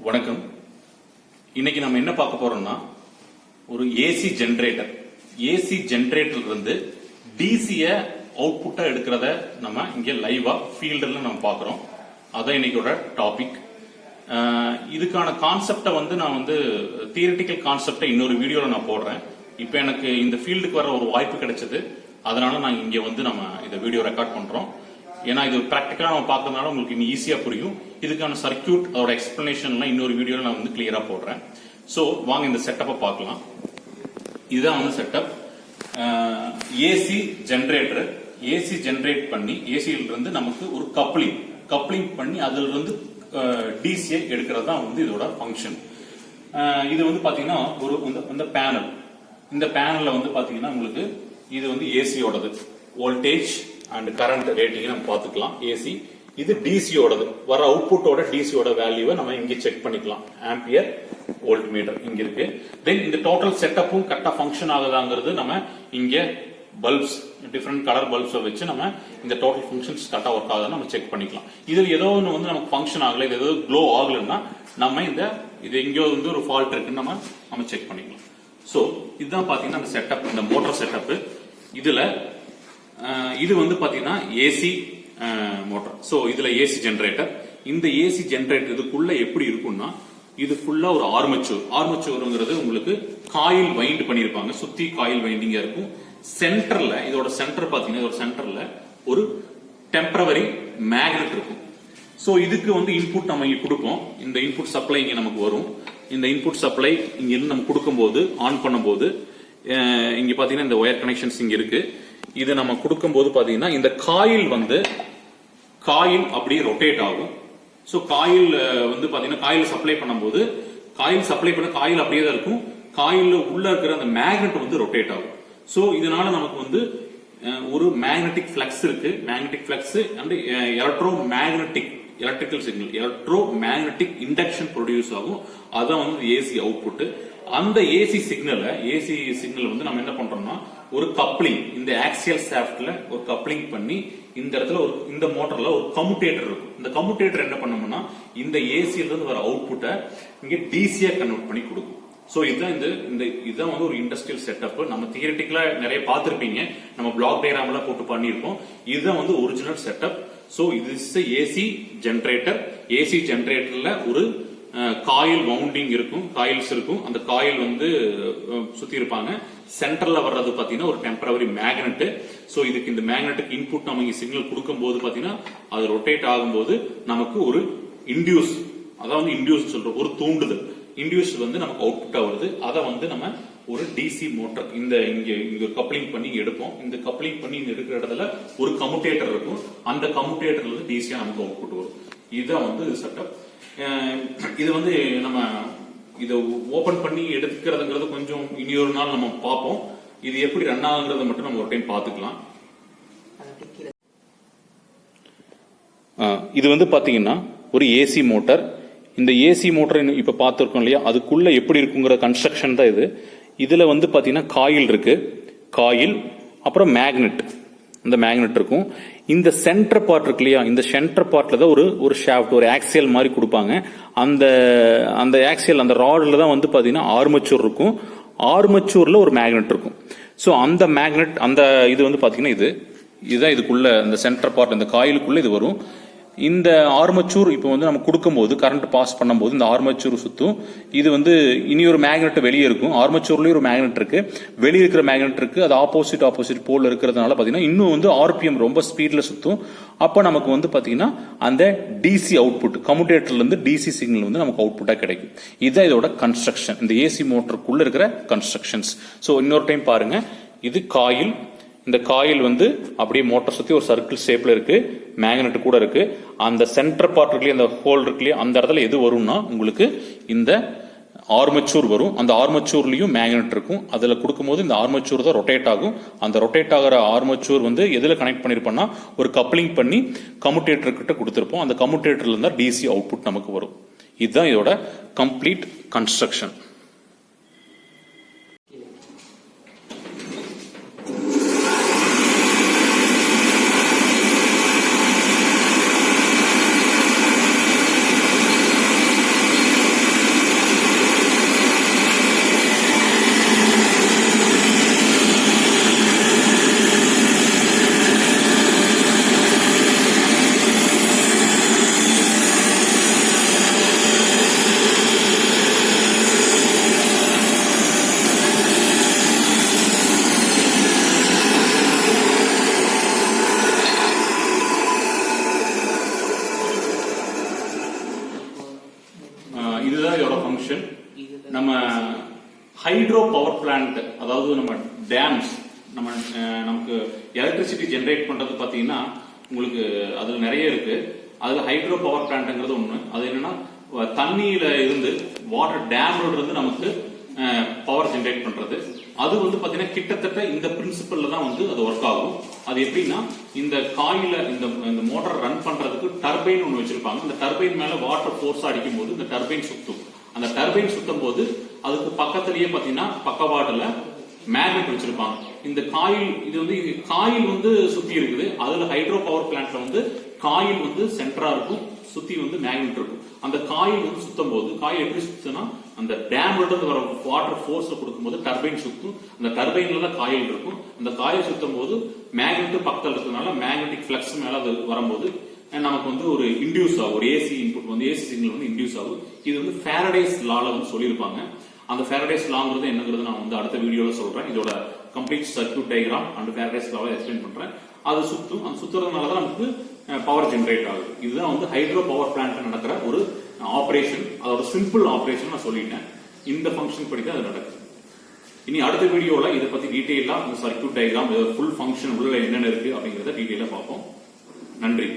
வணக்கம். இன்னைக்கு நம்ம என்ன பார்க்க போறோம்னா ஒரு ஏசி ஜெனரேட்டர். ஏசி ஜெனரேட்டர்ல இருந்து டிசிய அவுட்புட்டா எடுக்கிறத நம்ம இங்க லைவா ஃபீல்டுல நம்ம பார்க்கிறோம். அதான் இன்னைக்கோட டாபிக். இதுக்கான கான்செப்டை நான் தியரிட்டிக்கல் கான்செப்டை இன்னொரு வீடியோல நான் போடுறேன். இப்போ எனக்கு இந்த ஃபீல்டுக்கு வர ஒரு வாய்ப்பு கிடைச்சது, அதனால நான் இங்க நம்ம இந்த வீடியோ ரெக்கார்ட் பண்றோம். ஏன்னா இது பிராக்டிக்கலா நம்ம பார்க்கறதுனால உங்களுக்கு இன்னும் ஈஸியா புரியும். இதுக்கான சர்க்கியூட் அதோட எக்ஸ்பிளனேஷன்லாம் இன்னொரு வீடியோல நான் கிளியரா போடுறேன். சோ வாங்க இந்த செட்டப்பை பார்க்கலாம். இதுதான் setup. AC generator. AC generate பண்ணி ஏசியில இருந்து நமக்கு ஒரு கப்ளிங் பண்ணி அதுல இருந்து டிசியை எடுக்கிறது தான் இதோட ஃபங்க்ஷன். இது பாத்தீங்கன்னா ஒரு பேனல். இந்த பேனல்ல பாத்தீங்கன்னா உங்களுக்கு இது ஏசியோடது வோல்டேஜ் அண்ட் கரண்ட் ரேட்டிங் நம்ம பாத்துக்கலாம். ஏசி இது டிசியோடது வர அவுட்புட்டோட டிசியோட வேல்யூவை நம்ம இங்க செக் பண்ணிக்கலாம். ஆம்பியர் வோல்ட் மீட்டர் இங்க இருக்கு. தென் இந்த டோட்டல் செட்டப்பும் கரெக்டா ஃபங்க்ஷன் ஆகுதாங்கிறது நம்ம இங்க பல்ப்ஸ், டிஃபரெண்ட் கலர் பல்ப்ஸை வச்சு நம்ம இந்த டோட்டல் ஃபங்க்ஷன்ஸ் கரெக்டா ஒர்க் ஆகுதுன்னு நம்ம செக் பண்ணிக்கலாம். இதுல ஏதோ ஒன்று நமக்கு ஃபங்க்ஷன் ஆகல, இது ஏதோ க்ளோ ஆகலன்னா நம்ம இது எங்கேயோ ஒரு ஃபால்ட் இருக்குன்னு நம்ம செக் பண்ணிக்கலாம். சோ இதுதான் பாத்தீங்கன்னா அந்த செட்டப், இந்த மோட்டார் செட்டப். இதுல இது பாத்தீங்கன்னா ஏசி மோட்டார். சோ இதுல ஏசி ஜெனரேட்டர். இந்த ஏசி ஜெனரேட்டர் இதுக்குள்ள எப்படி இருக்கும்னா இது ஃபுல்லா ஒரு ஆர்மச்சூர்ங்கிறது உங்களுக்கு காயில் வைண்ட் பண்ணிருப்பாங்க. சுத்தி காயில் வைண்டிங்கா இருக்கும். சென்டர்ல இதோட சென்டர் பாத்தீங்கன்னா இதோட சென்டர்ல ஒரு டெம்பரவரி மேக்னெட் இருக்கும். சோ இதுக்கு இன்புட் நம்ம இங்க கொடுப்போம். இந்த இன்புட் சப்ளை இங்க நமக்கு வரும். இந்த இன்புட் சப்ளை இங்க இருந்து நம்ம கொடுக்கும்போது ஆன் பண்ணும்போது இங்க பாத்தீங்கன்னா இந்த ஒயர் கனெக்ஷன்ஸ் இங்க இருக்கு. இது நம்ம கொடுக்கும்போது பாத்தீங்கன்னா இந்த காயில் அப்படியே ரொட்டேட் ஆகும். சோ காயில் பாத்தீங்கன்னா காயில் சப்ளை பண்ணும்போது காயில் அப்படியே தான் இருக்கும். காயில் உள்ள இருக்கிற அந்த மேக்னெட் ரொட்டேட் ஆகும். சோ இதனால நமக்கு ஒரு மேக்னெட்டிக் பிளக்ஸ் இருக்கு. Magnetic flux and electrical signal, electro magnetic induction produce ஆகும். அதான் ஏசி அவுட்புட். அந்த ஏசி சிக்னல் நம்ம என்ன பண்றோம்னா ஒரு கப்ளிங், இந்த ஆக்சியல் ஷாஃப்ட்ல ஒரு கப்ளிங் பண்ணி இந்த இடத்துல இந்த மோட்டர்ல ஒரு கம்யூட்டேட்டர் இருக்கும். இந்த கம்யூட்டேட்டர் என்ன பண்ணோம்னா இந்த ஏசியில இருந்து வர அவுட்புட்டை இங்க டிசியா கன்வெர்ட் பண்ணி கொடுக்கும். சோ இதுதான் ஒரு இண்டஸ்ட்ரியல் செட்டப். நம்ம தியரிட்டிக்கலா நிறைய பார்த்திருப்பீங்க, நம்ம பிளாக் டயக்ராம் எல்லாம் போட்டு பண்ணிருப்போம். இதுதான் ஒரிஜினல் செட்டப். சோ இது ஏசி ஜெனரேட்டர். ஏசி ஜெனரேட்டர்ல ஒரு காயில் வவுண்டிங் இருக்கும், காயில்ஸ் இருக்கும். அந்த காயில் சுத்தி இருப்பாங்க. சென்டர்ல வர்றது பாத்தீங்கன்னா ஒரு டெம்பரவரி மேக்னெட். சோ இதுக்கு இந்த மேக்னெட்டுக்கு இன்புட் நம்ம இங்க சிக்னல் கொடுக்கும் போது பாத்தீங்கன்னா அது ரொட்டேட் ஆகும்போது நமக்கு ஒரு இன்டியூஸ், அதாவது இன்டியூஸ் சொல்றோம், ஒரு தூண்டுதல். இன்டியூஸ் நமக்கு அவுட்புட்டா வருது. அதை நம்ம ஒரு டிசி மோட்டார் இங்க கப்ளிங் பண்ணி எடுப்போம். இந்த கப்ளிங் பண்ணி எடுக்கிற இடத்துல ஒரு கம்யூட்டேட்டர் இருக்கும். அந்த கம்யூட்டேட்டர்ல இருந்து டிசியா நமக்கு அவுட்புட் வரும். இதுதான் செட்டப். இது நம்ம இதை ஓபன் பண்ணி எடுக்கிறதுங்கிறது கொஞ்சம் இனியொரு நாள் நம்ம பார்ப்போம். இது எப்படி ரன் ஆகுங்கிறத மட்டும் நம்ம ஒரு டைம் பார்த்துக்கலாம். இது பாத்தீங்கன்னா ஒரு ஏசி மோட்டார். இந்த ஏசி மோட்டார் இப்ப பார்த்திருக்கோம் இல்லையா, அதுக்குள்ள எப்படி இருக்குங்கிற கன்ஸ்ட்ரக்ஷன் தான் இது. இதுல பாத்தீங்கன்னா காயில் இருக்கு, காயில் அப்புறம் மேக்னெட், இந்த மேக்னெட் இருக்கும். இந்த சென்டர் பார்ட் இருக்கு இல்லையா, இந்த சென்டர் பார்ட்ல தான் ஒரு ஷாஃப்ட், ஒரு ஆக்சியல் மாதிரி கொடுப்பாங்க. அந்த ஆக்சியல், அந்த ராட்ல தான் பாத்தீங்கன்னா ஆர்மச்சூர் இருக்கும். ஆர்மச்சூர்ல ஒரு மேக்னெட் இருக்கும். சோ அந்த மேக்னெட், அந்த இது பாத்தீங்கன்னா இதுதான் இதுக்குள்ள இந்த சென்டர் பார்ட், இந்த காயிலுக்குள்ள இது வரும். இந்த ஆர்மச்சூர் இப்போ நம்ம கொடுக்கும்போது கரண்ட் பாஸ் பண்ணும்போது இந்த ஆர்மச்சூர் சுத்தும். இது இனி ஒரு மேக்னெட் வெளியே இருக்கும். ஆர்மச்சூர்லயும் ஒரு மேக்னெட் இருக்கு, வெளியே இருக்கிற மேக்னெட் இருக்கு. அது ஆப்போசிட் போல் இருக்கிறதுனால பாத்தீங்கன்னா இன்னும் ஆர்பிஎம் ரொம்ப ஸ்பீட்ல சுத்தும். அப்ப நமக்கு பாத்தீங்கன்னா அந்த டிசி அவுட்புட், கம்யூட்டேட்டர்ல இருந்து டிசி சிக்னல் நமக்கு அவுட்புட்டா கிடைக்கும். இதுதான் இதோட கன்ஸ்ட்ரக்ஷன், இந்த ஏசி மோட்டருக்குள்ள இருக்கிற கன்ஸ்ட்ரக்ஷன்ஸ். சோ இன்னொரு டைம் பாருங்க. இது காயில். இந்த காயில் அப்படியே மோட்டார் சுத்தி ஒரு சர்க்கிள் ஷேப்ல இருக்கு. மேக்னெட் கூட இருக்கு. அந்த சென்டர் பார்ட் இருக்கு, அந்த ஹோல் இருக்கு, அந்த இடத்துல எது வரும்னா உங்களுக்கு இந்த ஆர்மச்சூர் வரும். அந்த ஆர்மச்சூர்லயும் மேக்னெட் இருக்கும். அதுல கொடுக்கும்போது இந்த ஆர்மச்சூர் தான் ரொட்டேட் ஆகும். அந்த ரொட்டேட் ஆகிற ஆர்மச்சூர் எதுல கனெக்ட் பண்ணிருப்போம்னா ஒரு கப்ளிங் பண்ணி கம்யூட்டேட்டர் கிட்ட கொடுத்திருப்போம். அந்த கம்யூட்டேட்டர்ல இருந்தா டிசி அவுட்புட் நமக்கு வரும். இதுதான் இதோட கம்ப்ளீட் கன்ஸ்ட்ரக்ஷன். இதுதான் இதோட ஃபங்க்ஷன். நம்ம ஹைட்ரோ பவர் பிளான்ட், அதாவது நம்ம டேம்ஸ், நமக்கு எலக்ட்ரிசிட்டி ஜெனரேட் பண்றது பாத்தீங்கன்னா உங்களுக்கு அதுல நிறைய இருக்கு. அதுல ஹைட்ரோ பவர் பிளான்ட்ங்கிறது ஒண்ணு. அது என்னன்னா தண்ணியில இருந்து வாட்டர் டேம்ல இருந்து நமக்கு பவர் ஜெனரேட் பண்றது. அது வந்து பாத்தீங்கன்னா கிட்டத்தட்ட இந்த பிரின்சிபல்ல தான் வந்து அது ஒர்க் ஆகும். அது எப்படின்னா இந்த காயில இந்த மோட்டார் ரன் பண்றதுக்கு டர்பைன் ஒண்ணு வச்சிருப்பாங்க. அந்த டர்பைன் மேல வாட்டர் ஃபோர்ஸ் அடிக்கும் போது இந்த டர்பைன் சுத்தும். அந்த டர்பைன் சுத்தும் போது அதுக்கு பக்கத்திலேயே பாத்தீங்கன்னா பக்கவாட்டுல மேக்னெட் வச்சிருப்பாங்க. இந்த காயில் இது வந்து காயில் வந்து சுத்தி இருக்குது. அதுல ஹைட்ரோ பவர் பிளான்ட்ல வந்து காயில் வந்து சென்டரா இருக்கும், சுத்தி வந்து மேக்னெட் இருக்கும். அந்த காயில் வந்து சுத்தும் போது காயில் எப்படி சுத்துனா அந்த டேம்ல இருந்து வர வாட்டர் ஃபோர்ஸ் கொடுக்கும்போது டர்பைன் சுத்தும். அந்த டர்பைன்ல தான் காயில் இருக்கும். அந்த காயில் சுத்தும் போது மேக்னெட் பக்கத்துல இருக்கிறதுனால மேக்னெட்டிக் ஃபிளக்ஸ் மேல அது வரும்போது நமக்கு வந்து ஒரு இன்டியூஸ் ஆகும். ஒரு ஏசி இன்புட் வந்து ஏசி சிக்னல் வந்து இன்டியூஸ் ஆகும். இது வந்து ஃபாரடேஸ் லால வந்து சொல்லியிருப்பாங்க. அந்த ஃபாரடேஸ் லாங்கிறது என்னங்கிறது நான் வந்து அடுத்த வீடியோல சொல்றேன். இதோட complete circuit diagram and Faraday's லாவை எக்ஸ்பிளைன் பண்றேன். அது சுத்தும். அந்த சுத்துறதுனால தான் நமக்கு பவர் ஜெனரேட் ஆகுது. இதுதான் வந்து ஹைட்ரோ பவர் பிளான்ட்ல நடக்கிற ஒரு ஆபரேஷன். அதோட சிம்பிள் ஆபரேஷன் நான் சொல்லிட்டேன். இந்த ஃபங்க்ஷன் படி தான் அது நடக்குது. இனி அடுத்த வீடியோல இதை பத்தி டீடைலா இந்த சர்க்யூட் டயக்ராம் ஃபுல் ஃபங்க்ஷன் உள்ள என்னென்ன இருக்கு அப்படிங்கறத டீடைலா பார்ப்போம். நன்றி.